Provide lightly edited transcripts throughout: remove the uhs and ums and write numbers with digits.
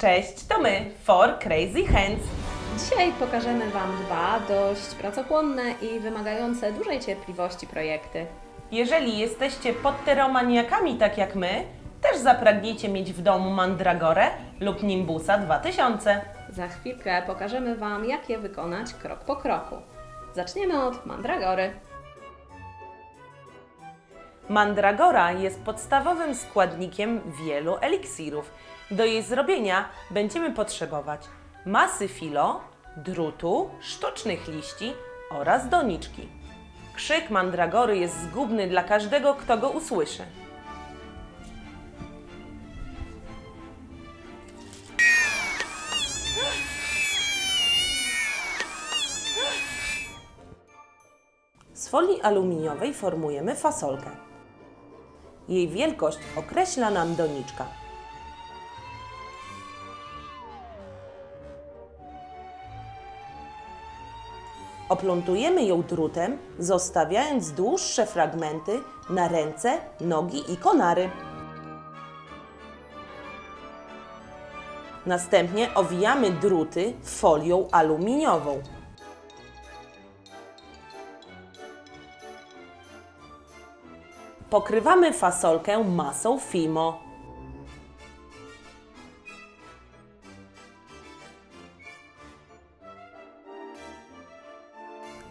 Cześć, to my, For Crazy Hands. Dzisiaj pokażemy Wam dwa dość pracochłonne i wymagające dużej cierpliwości projekty. Jeżeli jesteście podteromaniakami tak jak my, też zapragniecie mieć w domu Mandragorę lub Nimbusa 2000. Za chwilkę pokażemy Wam, jak je wykonać krok po kroku. Zaczniemy od mandragory. Mandragora jest podstawowym składnikiem wielu eliksirów. Do jej zrobienia będziemy potrzebować masy filo, drutu, sztucznych liści oraz doniczki. Krzyk mandragory jest zgubny dla każdego, kto go usłyszy. Z folii aluminiowej formujemy fasolkę. Jej wielkość określa nam doniczka. Opluntujemy ją drutem, zostawiając dłuższe fragmenty na ręce, nogi i konary. Następnie owijamy druty folią aluminiową. Pokrywamy fasolkę masą Fimo.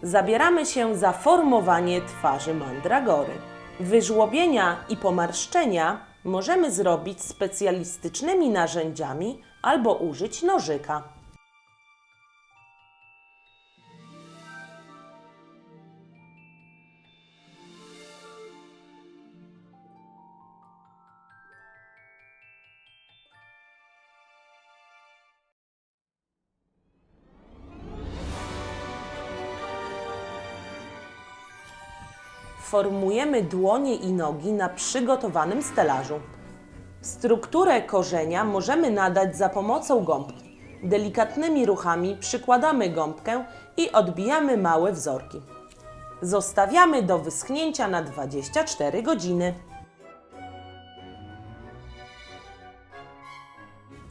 Zabieramy się za formowanie twarzy mandragory. Wyżłobienia i pomarszczenia możemy zrobić specjalistycznymi narzędziami albo użyć nożyka. Formujemy dłonie i nogi na przygotowanym stelażu. Strukturę korzenia możemy nadać za pomocą gąbki. Delikatnymi ruchami przykładamy gąbkę i odbijamy małe wzorki. Zostawiamy do wyschnięcia na 24 godziny.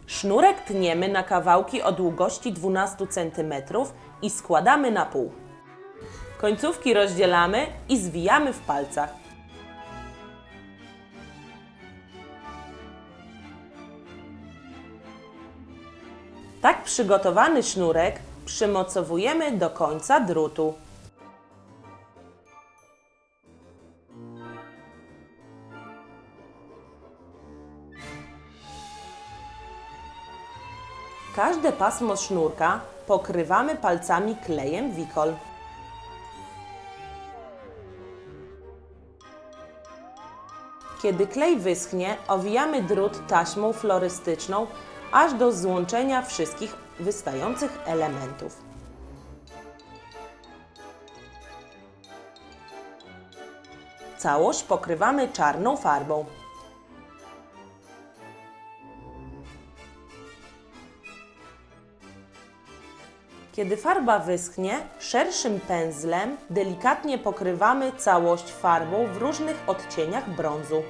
Sznurek tniemy na kawałki o długości 12 cm i składamy na pół. Końcówki rozdzielamy i zwijamy w palcach. Tak przygotowany sznurek przymocowujemy do końca drutu. Każde pasmo sznurka pokrywamy palcami klejem Wikol. Kiedy klej wyschnie, owijamy drut taśmą florystyczną aż do złączenia wszystkich wystających elementów. Całość pokrywamy czarną farbą. Kiedy farba wyschnie, szerszym pędzlem delikatnie pokrywamy całość farbą w różnych odcieniach brązu.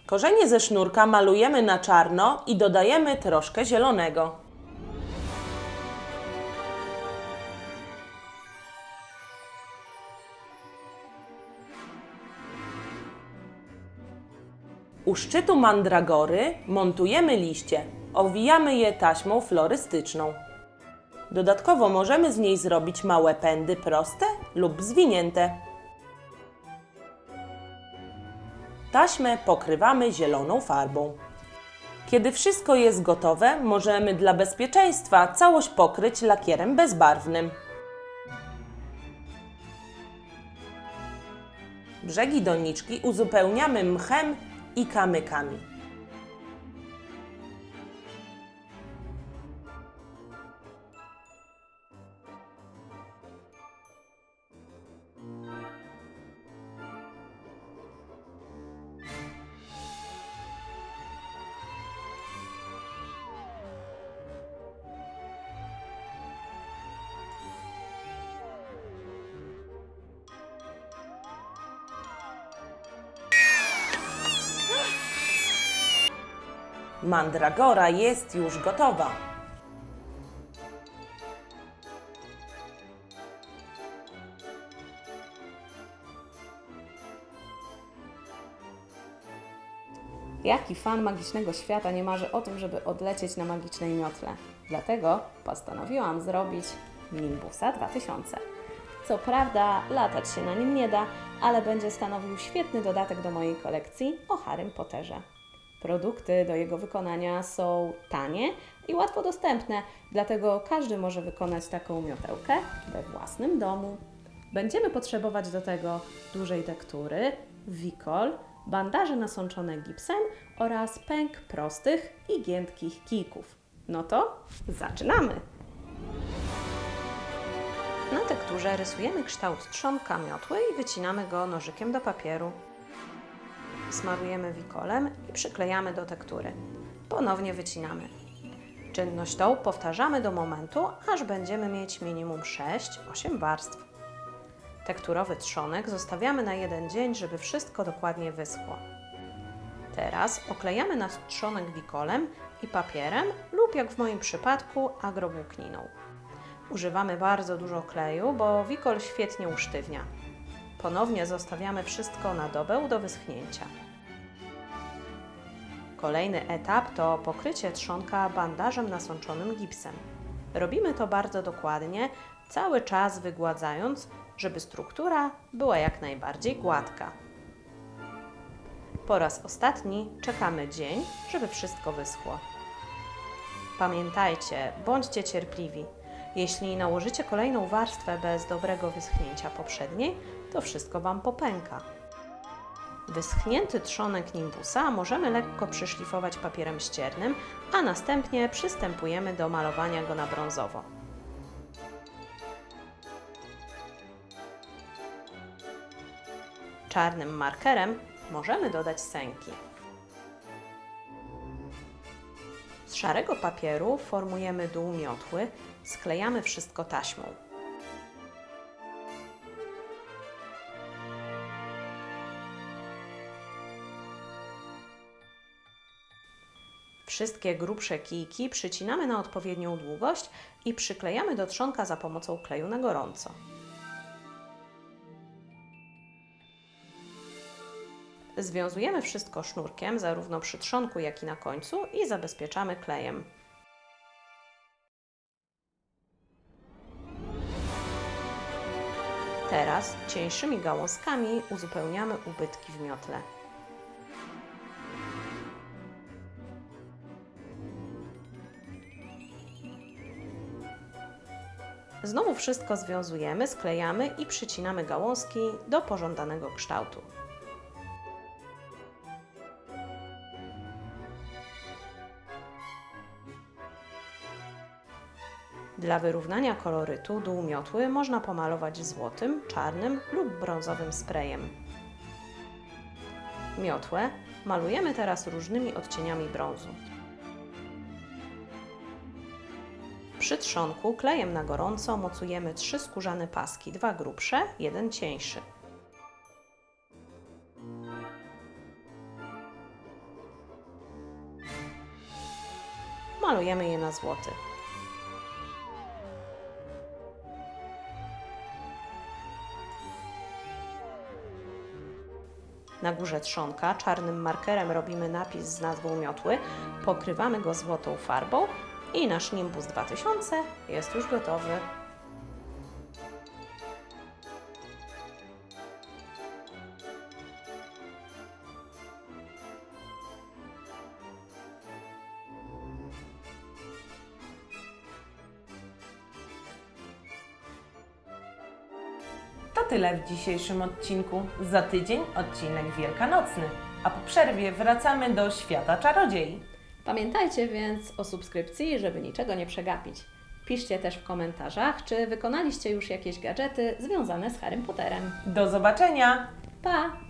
Korzenie ze sznurka malujemy na czarno i dodajemy troszkę zielonego. U szczytu mandragory montujemy liście. Owijamy je taśmą florystyczną. Dodatkowo możemy z niej zrobić małe pędy proste lub zwinięte. Taśmę pokrywamy zieloną farbą. Kiedy wszystko jest gotowe, możemy dla bezpieczeństwa całość pokryć lakierem bezbarwnym. Brzegi doniczki uzupełniamy mchem i kamykami. Mandragora jest już gotowa. Jaki fan magicznego świata nie marzy o tym, żeby odlecieć na magicznej miotle? Dlatego postanowiłam zrobić Nimbusa 2000. Co prawda latać się na nim nie da, ale będzie stanowił świetny dodatek do mojej kolekcji o Harrym Potterze. Produkty do jego wykonania są tanie i łatwo dostępne, dlatego każdy może wykonać taką miotełkę we własnym domu. Będziemy potrzebować do tego dużej tektury, wikol, bandaże nasączone gipsem oraz pęk prostych i giętkich kijków. No to zaczynamy! Na tekturze rysujemy kształt trzonka miotły i wycinamy go nożykiem do papieru. Smarujemy wikolem i przyklejamy do tektury. Ponownie wycinamy. Czynność tą powtarzamy do momentu, aż będziemy mieć minimum 6-8 warstw. Tekturowy trzonek zostawiamy na jeden dzień, żeby wszystko dokładnie wyschło. Teraz oklejamy nasz trzonek wikolem i papierem lub, jak w moim przypadku, agrowłókniną. Używamy bardzo dużo kleju, bo wikol świetnie usztywnia. Ponownie zostawiamy wszystko na dobę do wyschnięcia. Kolejny etap to pokrycie trzonka bandażem nasączonym gipsem. Robimy to bardzo dokładnie, cały czas wygładzając, żeby struktura była jak najbardziej gładka. Po raz ostatni czekamy dzień, żeby wszystko wyschło. Pamiętajcie, bądźcie cierpliwi. Jeśli nałożycie kolejną warstwę bez dobrego wyschnięcia poprzedniej, to wszystko Wam popęka. Wyschnięty trzonek Nimbusa możemy lekko przyszlifować papierem ściernym, a następnie przystępujemy do malowania go na brązowo. Czarnym markerem możemy dodać sęki. Z szarego papieru formujemy dół miotły, sklejamy wszystko taśmą. Wszystkie grubsze kijki przycinamy na odpowiednią długość i przyklejamy do trzonka za pomocą kleju na gorąco. Związujemy wszystko sznurkiem, zarówno przy trzonku, jak i na końcu, i zabezpieczamy klejem. Teraz cieńszymi gałązkami uzupełniamy ubytki w miotle. Znowu wszystko związujemy, sklejamy i przycinamy gałązki do pożądanego kształtu. Dla wyrównania kolorytu dół miotły można pomalować złotym, czarnym lub brązowym sprayem. Miotłę malujemy teraz różnymi odcieniami brązu. Przy trzonku klejem na gorąco mocujemy 3 skórzane paski, 2 grubsze, 1 cieńszy. Malujemy je na złoty. Na górze trzonka czarnym markerem robimy napis z nazwą miotły, pokrywamy go złotą farbą i nasz Nimbus 2000 jest już gotowy. To tyle w dzisiejszym odcinku. Za tydzień odcinek wielkanocny, a po przerwie wracamy do świata czarodziei. Pamiętajcie więc o subskrypcji, żeby niczego nie przegapić. Piszcie też w komentarzach, czy wykonaliście już jakieś gadżety związane z Harrym Potterem. Do zobaczenia! Pa!